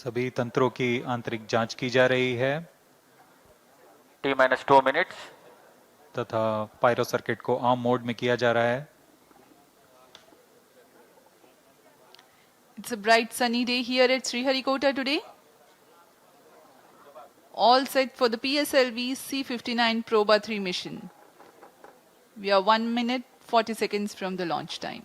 सभी तंत्रों की आंतरिक जांच की जा रही है T-2 minutes. तथा पायरो सर्किट को आर्म मोड में किया जा रहा है। It's a bright sunny day here at Sriharikota today. All set for the PSLV C-59 Proba 3 mission. We are 1 minute 40 seconds from the launch time.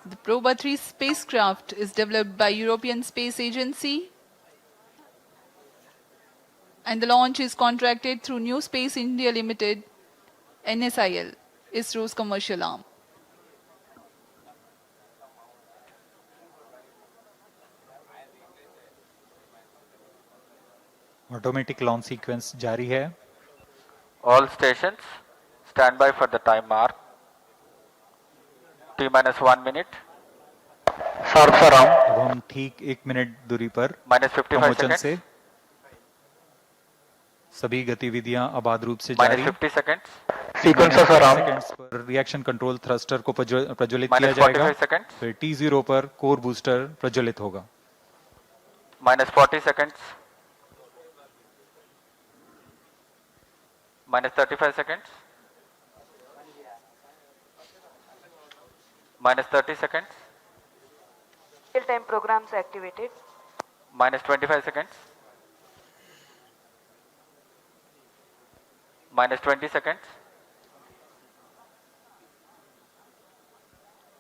The Proba 3 spacecraft is developed by European Space Agency and the launch is contracted through New Space India Limited, NSIL, ISRO's commercial arm. Automatic launch sequence जारी है। All stations stand by for the time mark. T-1 minute. Sharp around. अब हम ठीक 1 minute दूरी पर -55 प्रमोचन seconds. से सभी गतिविधियां आबाद रूप से जारी। -50 seconds. Sequences सेकंड्स पर रिएक्शन कंट्रोल थ्रस्टर को प्रज्वलित किया जाएगा। -45 seconds. फिर T0 पर कोर बूस्टर प्रज्वलित होगा। -40 seconds. -35 seconds. -30 seconds. Real-time programs activated. -25 seconds. -20 seconds.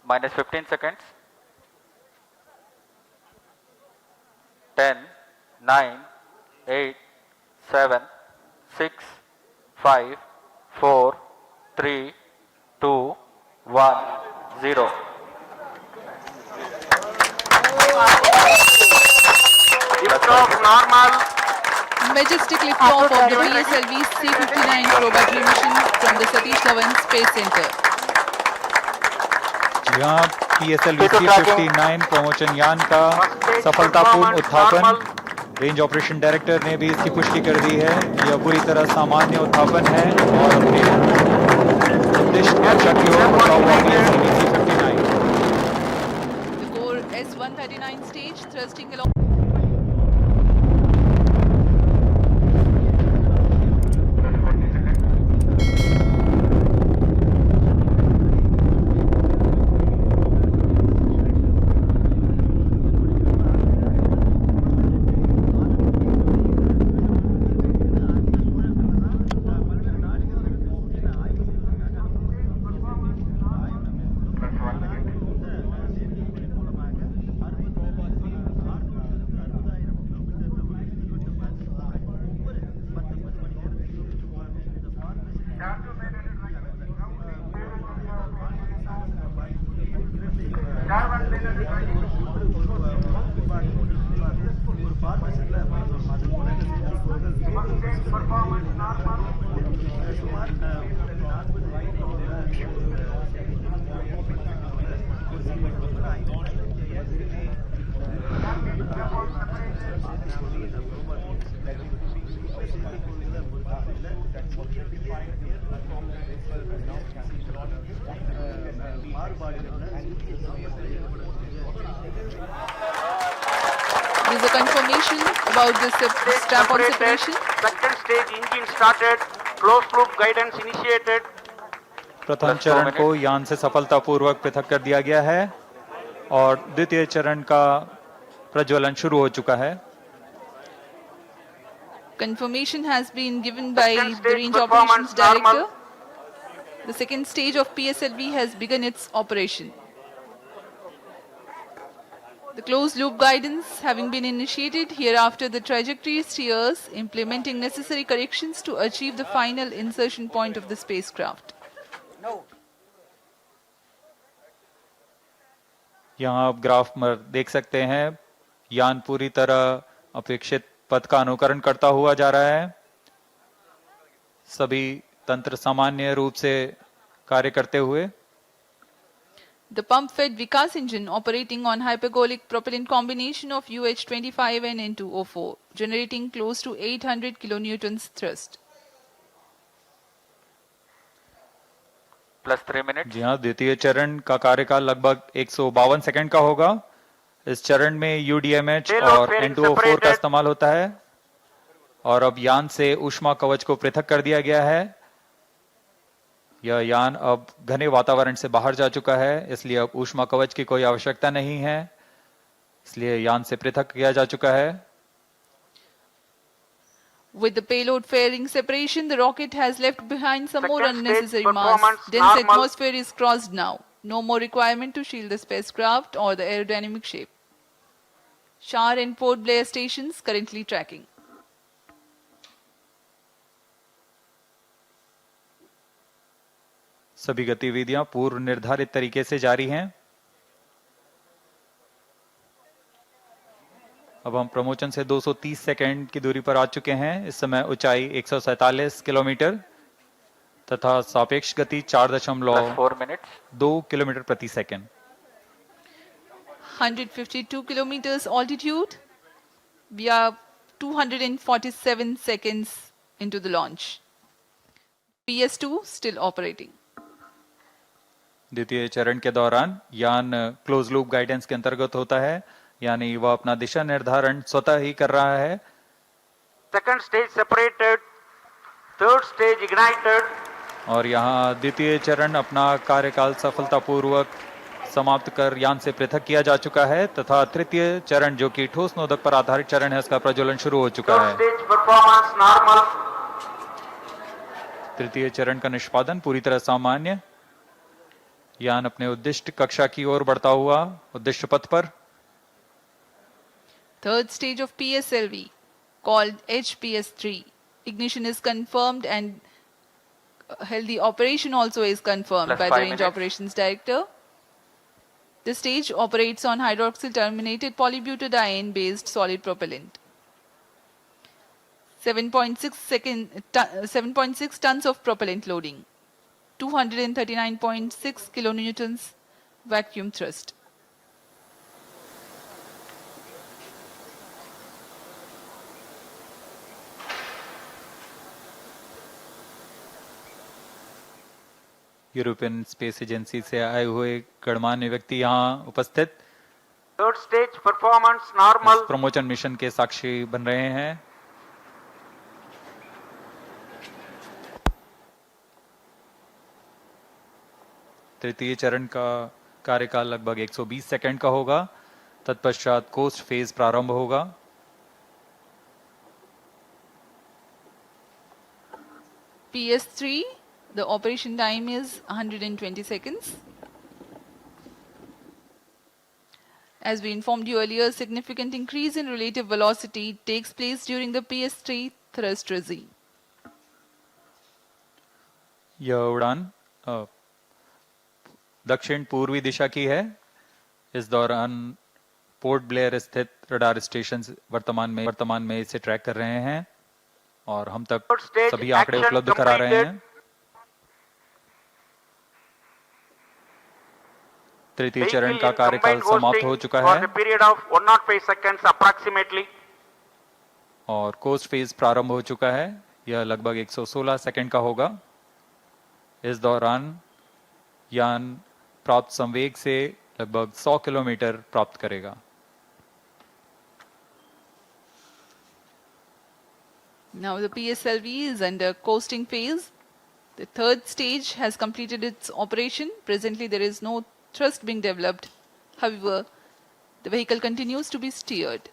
-15 seconds. 10, 9, 8, 7, 6, 5, 4, 3, 2, 1, 0. Liftoff normal. Majestic liftoff of the PSLV C-59 Proba 3 mission from the Satish Dhawan Space Center. यहाँ PSLV C-59 प्रमोचन यान का सफलतापूर्ण उत्थापन। Range operation director ने भी इसकी पुष्टि कर दी है कि यह पूरी तरह सामान्य उत्थापन है और अपने उद्दिष्ट कक्षा की ओर बढ़ता हुआ PSLV C-59। The core S-139 stage thrusting along. There is a confirmation about this strap-on separation. Second stage engine started. Closed loop guidance initiated. प्रथम चरण को यान से सफलतापूर्वक पृथक कर दिया गया है और द्वितीय चरण का प्रज्वलन शुरू हो चुका है। Confirmation has been given by Second the stage Range performance Operations Director. normal. The second stage of PSLV has begun its operation. The closed loop guidance having been initiated, hereafter the trajectory steers implementing necessary corrections to achieve the final insertion point of the spacecraft. यहाँ आप graph में देख सकते हैं यान पूरी तरह अपेक्षित पथ का अनुकरण करता हुआ जा रहा है। सभी तंत्र सामान्य रूप से कार्य करते हुए। The pump-fed Vikas engine operating on hypergolic propellant combination of UH-25 and N2O4, generating close to 800 kilonewtons thrust. plus 3 minutes. जी हाँ, द्वितीय चरण का कार्यकाल लगभग 152 सेकंड का होगा। इस चरण में UDMH Payload और fairing N2O4 का separated. इस्तेमाल होता है और अब यान से ऊष्मा कवच को पृथक कर दिया गया है। यह यान अब घने वातावरण से बाहर जा चुका है, इसलिए अब ऊष्मा कवच की कोई आवश्यकता नहीं है, इसलिए यान से पृथक किया जा चुका है। With the payload fairing separation, the rocket has left behind some more Second stage unnecessary performance mass. Dense normal. atmosphere is crossed now. No more requirement to shield the spacecraft or the aerodynamic shape. Shar and Port Blair stations currently tracking. सभी गतिविधियां पूर्व निर्धारित तरीके से जारी हैं। अब हम प्रमोशन से 230 सेकंड की दूरी पर आ चुके हैं। इस समय ऊंचाई 147 किलोमीटर तथा सापेक्ष गति Plus 4.2 4 minutes. किलोमीटर प्रति second. 152 kilometers altitude. We are 247 seconds into the launch. PS2 still operating. द्वितीय चरण के दौरान यान क्लोज लूप गाइडेंस के अंतर्गत होता है, यानी वह अपना दिशा निर्धारण स्वतः ही कर रहा है। Second stage separated. Third stage ignited. और यहाँ द्वितीय चरण अपना कार्यकाल सफलतापूर्वक समाप्त कर यान से पृथक किया जा चुका है तथा तृतीय चरण जो कि ठोस नोदक पर आधारित चरण है, उसका प्रज्वलन शुरू हो चुका Third है। stage performance normal. तृतीय चरण का निष्पादन पूरी तरह सामान्य। यान अपने उद्दिष्ट कक्षा की ओर बढ़ता हुआ उद्दिष्ट पथ पर। Third stage of PSLV, called HPS3. Ignition is confirmed and healthy operation also is confirmed Plus by the 5 Range minutes. Operations Director. The stage operates on hydroxyl terminated polybutadiene based solid propellant. 7.6 tons of propellant loading. 239.6 kilonewtons vacuum thrust. European space agency से आए हुए गणमान्य व्यक्ति यहाँ उपस्थित Third stage performance normal. इस promotion mission के साक्षी बन रहे हैं। तृतीय चरण का कार्यकाल लगभग 120 सेकंड का होगा। तत्पश्चात कोस्ट फेज प्रारंभ होगा। PS3, the operation time is 120 seconds. As we informed you earlier, significant increase in relative velocity takes place during the PS3 thrust regime. यह उड़ान दक्षिण पूर्वी दिशा की है। इस दौरान पोर्ट ब्लेयर स्थित रडार स्टेशन वर्तमान में इसे ट्रैक कर रहे हैं और हम तक Third stage सभी आंकड़े action उपलब्ध करा रहे completed. हैं। तृतीय चरण Vehicle का in कार्यकाल combined समाप्त hosting हो चुका for है a period of 105 seconds approximately. और कोस्ट फेज प्रारंभ हो चुका है। यह लगभग 116 सेकंड का होगा। इस दौरान यान प्राप्त संवेग से लगभग 100 किलोमीटर प्राप्त करेगा। Now the PSLV is under coasting phase. The third stage has completed its operation. Presently there is no thrust being developed. However, the vehicle continues to be steered.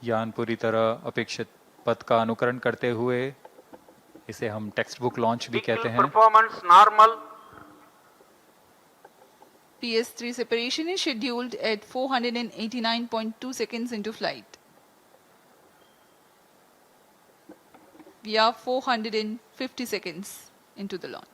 यान पूरी तरह अपेक्षित पथ का अनुकरण करते हुए, इसे हम टेक्स्ट बुक लॉन्च भी कहते Vehicle हैं। performance normal. PS3 separation is scheduled at 489.2 seconds into flight. We are 450 seconds into the launch.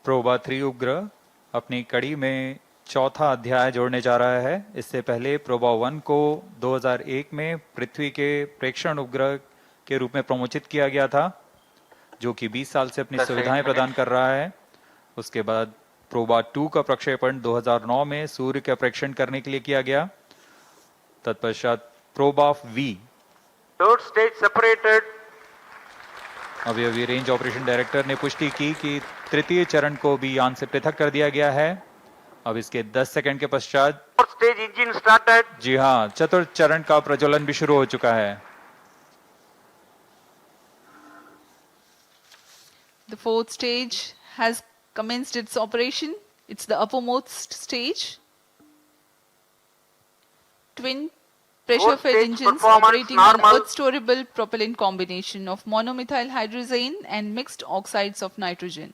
PROBA 3 उपग्रह अपनी कड़ी में चौथा अध्याय जोड़ने जा रहा है। इससे पहले प्रोबा 1 को 2001 में पृथ्वी के प्रेक्षण उपग्रह के रूप में प्रमोचित किया गया था। जो कि 20 साल से अपनी 10 सुविधाएं प्रदान कर रहा है। उसके बाद प्रोबा 2 का प्रक्षेपण 2009 में सूर्य का परीक्षण करने के लिए किया गया। तत्पश्चात Proba V Third stage separated. अभी रेंज ऑपरेशन डायरेक्टर ने पुष्टि की कि तृतीय चरण को भी यान से पृथक कर दिया गया है। अब इसके 10 सेकंड के पश्चात Fourth stage engine started. जी हाँ, चतुर्थ चरण का प्रज्वलन भी शुरू हो चुका है। The fourth stage has commenced its operation. It's the uppermost stage. Twin pressure-fed stage engines performance operating on normal. earth-storable propellant combination of monomethyl hydrazine and mixed oxides of nitrogen.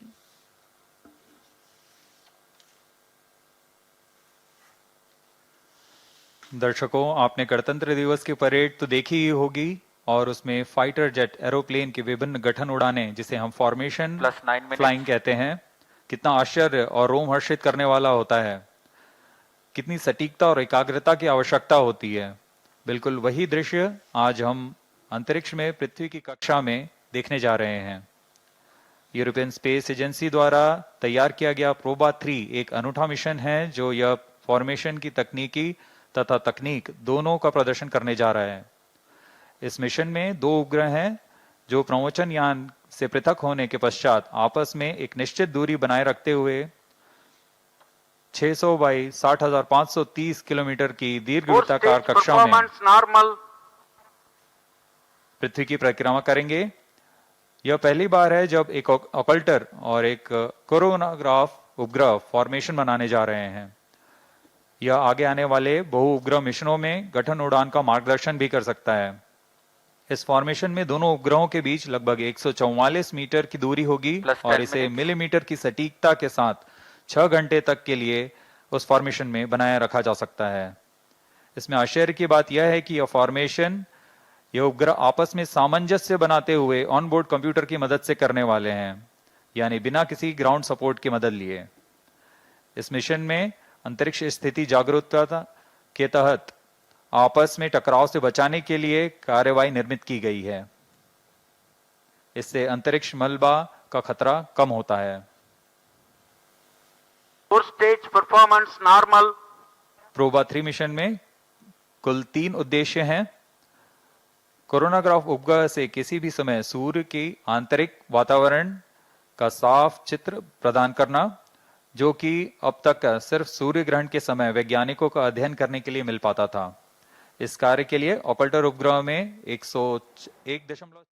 दर्शकों, आपने गणतंत्र दिवस की परेड तो देखी ही होगी और उसमें फाइटर जेट एरोप्लेन के विभिन्न गठन उड़ाने, जिसे हम फॉर्मेशन +9 minutes. फ्लाइंग कहते हैं, कितना आश्चर्य और रोमहर्षित करने वाला होता है। कितनी सटीकता और एकाग्रता की आवश्यकता होती है। बिल्कुल वही दृश्य आज हम अंतरिक्ष में पृथ्वी की कक्षा में देखने जा रहे हैं। यूरोपियन स्पेस एजेंसी द्वारा तैयार किया गया प्रोबा 3 एक अनूठा मिशन है जो यह फॉर्मेशन की तकनीकी तथा तकनीक दोनों का प्रदर्शन करने जा रहा है। इस मिशन में 2 उपग्रह हैं जो प्रमोचन यान से पृथक होने के पश्चात आपस में एक निश्चित दूरी बनाए रखते हुए 600 बाई 60,530 किलोमीटर की Fourth दीर्घवृत्ताकार stage कक्षा में performance normal. पृथ्वी की परिक्रमा करेंगे। यह पहली बार है जब एक ऑकल्टर और एक कोरोनाग्राफ उपग्रह फॉर्मेशन बनाने जा रहे हैं। यह आगे आने वाले बहु उपग्रह मिशनों में गठन उड़ान का मार्गदर्शन भी कर सकता है। इस फॉर्मेशन में दोनों उपग्रहों के बीच लगभग 144 मीटर की दूरी होगी +10 और इसे minutes. मिलीमीटर की सटीकता के साथ 6 घंटे तक के लिए उस फॉर्मेशन में बनाए रखा जा सकता है। इसमें आश्चर्य की बात यह है कि यह फॉर्मेशन ये उपग्रह आपस में सामंजस्य बनाते हुए ऑन बोर्ड कंप्यूटर की मदद से करने वाले हैं, यानी बिना किसी ग्राउंड सपोर्ट की मदद लिए। इस मिशन में अंतरिक्ष स्थिति जागरूकता के तहत आपस में टकराव से बचाने के लिए कार्यवाही निर्मित की गई है। इससे अंतरिक्ष मलबा का खतरा कम होता है। Fourth stage performance normal. PROBA 3 mission में कुल 3 उद्देश्य हैं। कोरोनाग्राफ उपग्रह से किसी भी समय सूर्य की आंतरिक वातावरण का साफ चित्र प्रदान करना, जो कि अब तक सिर्फ सूर्य ग्रहण के समय वैज्ञानिकों का अध्ययन करने के लिए मिल पाता था। इस कार्य के लिए ऑकल्टर उपग्रह में 101.6